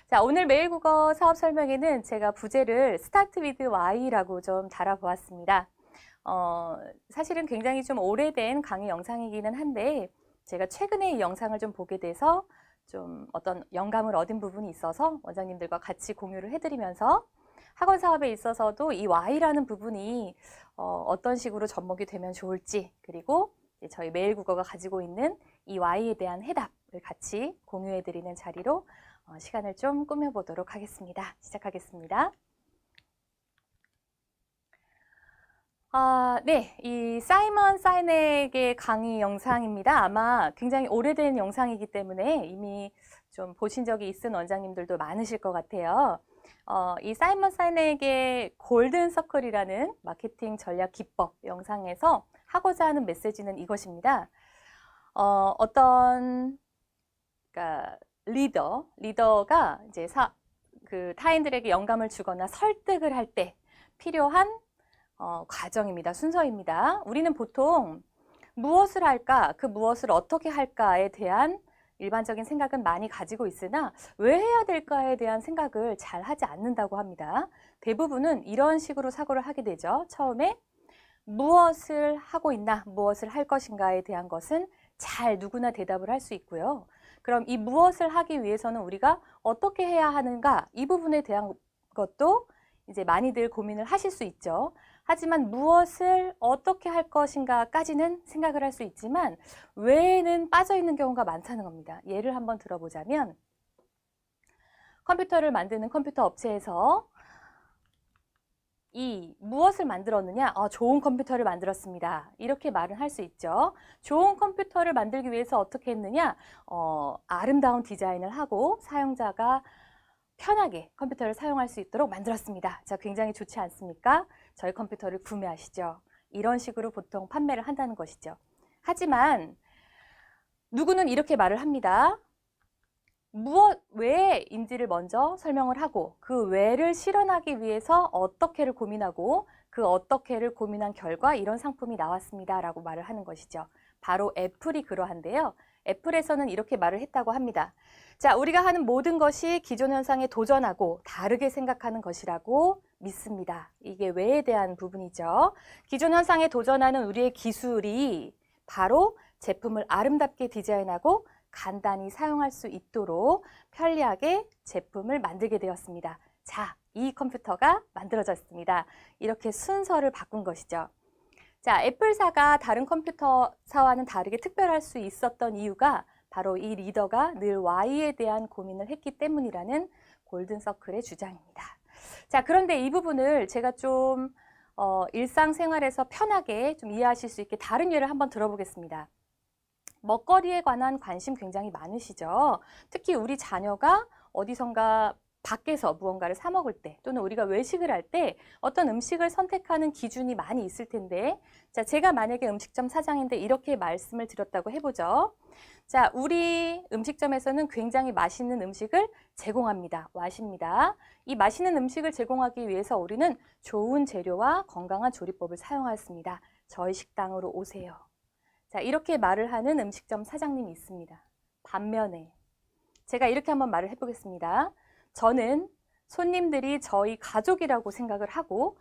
자, 오늘 매일국어 사업 설명에는 제가 부제를 Start with Why라고 좀 달아보았습니다. 사실은 굉장히 좀 오래된 강의 영상이기는 한데 제가 최근에 이 영상을 좀 보게 돼서 좀 어떤 영감을 얻은 부분이 있어서 원장님들과 같이 공유를 해드리면서 학원 사업에 있어서도 이 Why라는 부분이 어떤 식으로 접목이 되면 좋을지, 그리고 저희 매일국어가 가지고 있는 이 Why에 대한 해답을 같이 공유해드리는 자리로 시간을 좀 꾸며보도록 하겠습니다. 시작하겠습니다. 네, 이 사이먼 사이넥의 강의 영상입니다. 아마 굉장히 오래된 영상이기 때문에 이미 좀 보신 적이 있은 원장님들도 많으실 것 같아요. 이 사이먼 사이넥의 골든 서클이라는 마케팅 전략 기법 영상에서 하고자 하는 메시지는 이것입니다. 그러니까 리더가 이제 타인들에게 영감을 주거나 설득을 할 때 필요한 과정입니다. 순서입니다. 우리는 보통 무엇을 할까, 그 무엇을 어떻게 할까에 대한 일반적인 생각은 많이 가지고 있으나 왜 해야 될까에 대한 생각을 잘 하지 않는다고 합니다. 대부분은 이런 식으로 사고를 하게 되죠. 처음에 무엇을 하고 있나, 무엇을 할 것인가에 대한 것은 잘 누구나 대답을 할 수 있고요. 그럼 이 무엇을 하기 위해서는 우리가 어떻게 해야 하는가, 이 부분에 대한 것도 이제 많이들 고민을 하실 수 있죠. 하지만 무엇을 어떻게 할 것인가까지는 생각을 할 수 있지만 왜는 빠져 있는 경우가 많다는 겁니다. 예를 한번 들어보자면 컴퓨터를 만드는 컴퓨터 업체에서 무엇을 만들었느냐? 좋은 컴퓨터를 만들었습니다. 이렇게 말은 할 수 있죠. 좋은 컴퓨터를 만들기 위해서 어떻게 했느냐? 아름다운 디자인을 하고 사용자가 편하게 컴퓨터를 사용할 수 있도록 만들었습니다. 자, 굉장히 좋지 않습니까? 저희 컴퓨터를 구매하시죠. 이런 식으로 보통 판매를 한다는 것이죠. 하지만 누구는 이렇게 말을 합니다. 왜인지를 먼저 설명을 하고 그 왜를 실현하기 위해서 어떻게를 고민하고 그 어떻게를 고민한 결과 이런 상품이 나왔습니다 라고 말을 하는 것이죠. 바로 애플이 그러한데요. 애플에서는 이렇게 말을 했다고 합니다. 자, 우리가 하는 모든 것이 기존 현상에 도전하고 다르게 생각하는 것이라고 믿습니다. 이게 왜에 대한 부분이죠. 기존 현상에 도전하는 우리의 기술이 바로 제품을 아름답게 디자인하고 간단히 사용할 수 있도록 편리하게 제품을 만들게 되었습니다. 자, 이 컴퓨터가 만들어졌습니다. 이렇게 순서를 바꾼 것이죠. 자, 애플사가 다른 컴퓨터사와는 다르게 특별할 수 있었던 이유가 바로 이 리더가 늘 Why에 대한 고민을 했기 때문이라는 골든서클의 주장입니다. 자, 그런데 이 부분을 제가 좀 일상생활에서 편하게 좀 이해하실 수 있게 다른 예를 한번 들어보겠습니다. 먹거리에 관한 관심 굉장히 많으시죠? 특히 우리 자녀가 어디선가 밖에서 무언가를 사 먹을 때 또는 우리가 외식을 할 때 어떤 음식을 선택하는 기준이 많이 있을 텐데, 자, 제가 만약에 음식점 사장인데 이렇게 말씀을 드렸다고 해보죠. 자, 우리 음식점에서는 굉장히 맛있는 음식을 제공합니다. 와십니다. 이 맛있는 음식을 제공하기 위해서 우리는 좋은 재료와 건강한 조리법을 사용하였습니다. 저희 식당으로 오세요. 자, 이렇게 말을 하는 음식점 사장님이 있습니다. 반면에 제가 이렇게 한번 말을 해보겠습니다. 저는 손님들이 저희 가족이라고 생각을 하고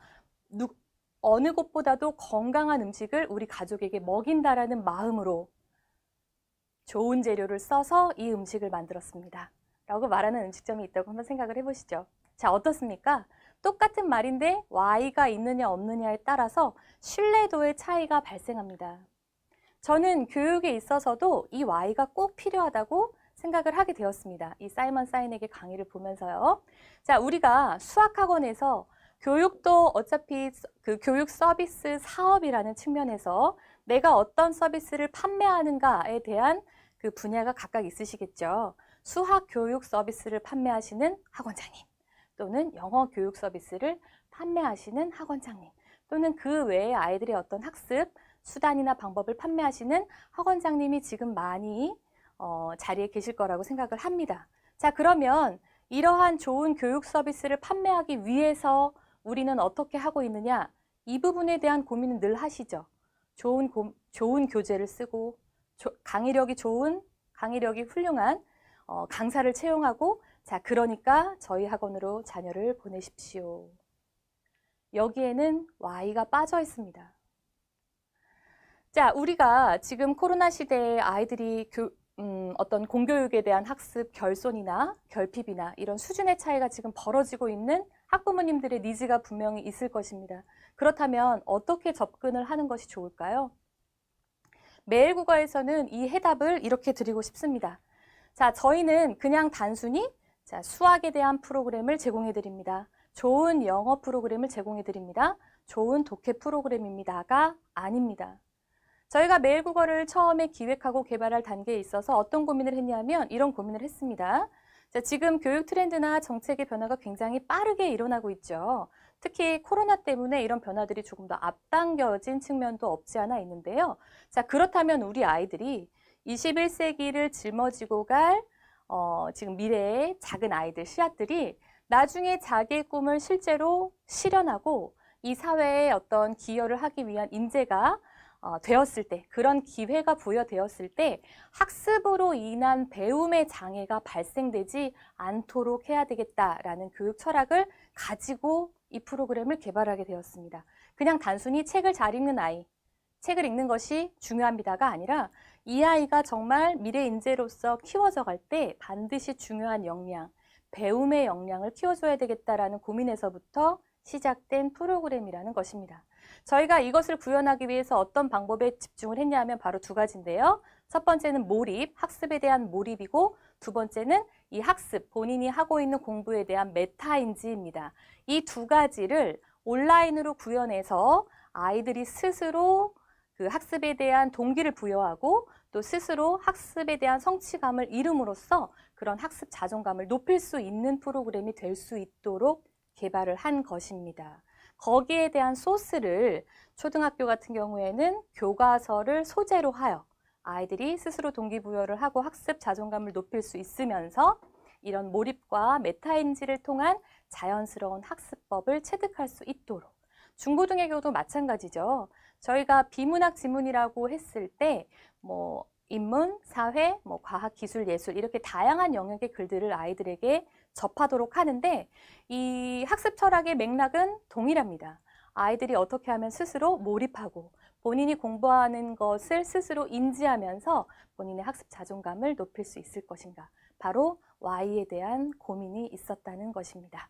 어느 곳보다도 건강한 음식을 우리 가족에게 먹인다라는 마음으로 좋은 재료를 써서 이 음식을 만들었습니다. 라고 말하는 음식점이 있다고 한번 생각을 해보시죠. 자, 어떻습니까? 똑같은 말인데 Why가 있느냐 없느냐에 따라서 신뢰도의 차이가 발생합니다. 저는 교육에 있어서도 이 Why가 꼭 필요하다고 생각을 하게 되었습니다. 이 사이먼 사이넥의 강의를 보면서요. 자, 우리가 수학학원에서 교육도 어차피 그 교육 서비스 사업이라는 측면에서 내가 어떤 서비스를 판매하는가에 대한 그 분야가 각각 있으시겠죠. 수학 교육 서비스를 판매하시는 학원장님, 또는 영어 교육 서비스를 판매하시는 학원장님, 또는 그 외에 아이들의 어떤 학습 수단이나 방법을 판매하시는 학원장님이 지금 많이 자리에 계실 거라고 생각을 합니다. 자, 그러면 이러한 좋은 교육 서비스를 판매하기 위해서 우리는 어떻게 하고 있느냐? 이 부분에 대한 고민은 늘 하시죠. 좋은 교재를 쓰고 강의력이 훌륭한 강사를 채용하고 자, 그러니까 저희 학원으로 자녀를 보내십시오. 여기에는 Y가 빠져 있습니다. 자, 우리가 지금 코로나 시대에 아이들이 어떤 공교육에 대한 학습 결손이나 결핍이나 이런 수준의 차이가 지금 벌어지고 있는 학부모님들의 니즈가 분명히 있을 것입니다. 그렇다면 어떻게 접근을 하는 것이 좋을까요? 매일국어에서는 이 해답을 이렇게 드리고 싶습니다. 자, 저희는 그냥 단순히 수학에 대한 프로그램을 제공해 드립니다. 좋은 영어 프로그램을 제공해 드립니다. 좋은 독해 프로그램입니다가 아닙니다. 저희가 매일국어를 처음에 기획하고 개발할 단계에 있어서 어떤 고민을 했냐면 이런 고민을 했습니다. 자, 지금 교육 트렌드나 정책의 변화가 굉장히 빠르게 일어나고 있죠. 특히 코로나 때문에 이런 변화들이 조금 더 앞당겨진 측면도 없지 않아 있는데요. 자, 그렇다면 우리 아이들이 21세기를 짊어지고 갈 지금 미래의 작은 아이들, 씨앗들이 나중에 자기의 꿈을 실제로 실현하고 이 사회에 어떤 기여를 하기 위한 인재가 되었을 때, 그런 기회가 부여되었을 때 학습으로 인한 배움의 장애가 발생되지 않도록 해야 되겠다라는 교육 철학을 가지고 이 프로그램을 개발하게 되었습니다. 그냥 단순히 책을 잘 읽는 아이, 책을 읽는 것이 중요합니다가 아니라 이 아이가 정말 미래 인재로서 키워져 갈 때 반드시 중요한 역량, 배움의 역량을 키워줘야 되겠다라는 고민에서부터 시작된 프로그램이라는 것입니다. 저희가 이것을 구현하기 위해서 어떤 방법에 집중을 했냐면 바로 두 가지인데요. 첫 번째는 몰입, 학습에 대한 몰입이고 두 번째는 이 학습, 본인이 하고 있는 공부에 대한 메타인지입니다. 이 두 가지를 온라인으로 구현해서 아이들이 스스로 그 학습에 대한 동기를 부여하고 또 스스로 학습에 대한 성취감을 이룸으로써 그런 학습 자존감을 높일 수 있는 프로그램이 될 수 있도록 개발을 한 것입니다. 거기에 대한 소스를 초등학교 같은 경우에는 교과서를 소재로 하여 아이들이 스스로 동기부여를 하고 학습 자존감을 높일 수 있으면서 이런 몰입과 메타인지를 통한 자연스러운 학습법을 체득할 수 있도록 중고등학교도 마찬가지죠. 저희가 비문학 지문이라고 했을 때 인문, 사회, 과학, 기술, 예술 이렇게 다양한 영역의 글들을 아이들에게 접하도록 하는데 이 학습 철학의 맥락은 동일합니다. 아이들이 어떻게 하면 스스로 몰입하고 본인이 공부하는 것을 스스로 인지하면서 본인의 학습 자존감을 높일 수 있을 것인가. 바로 Y에 대한 고민이 있었다는 것입니다.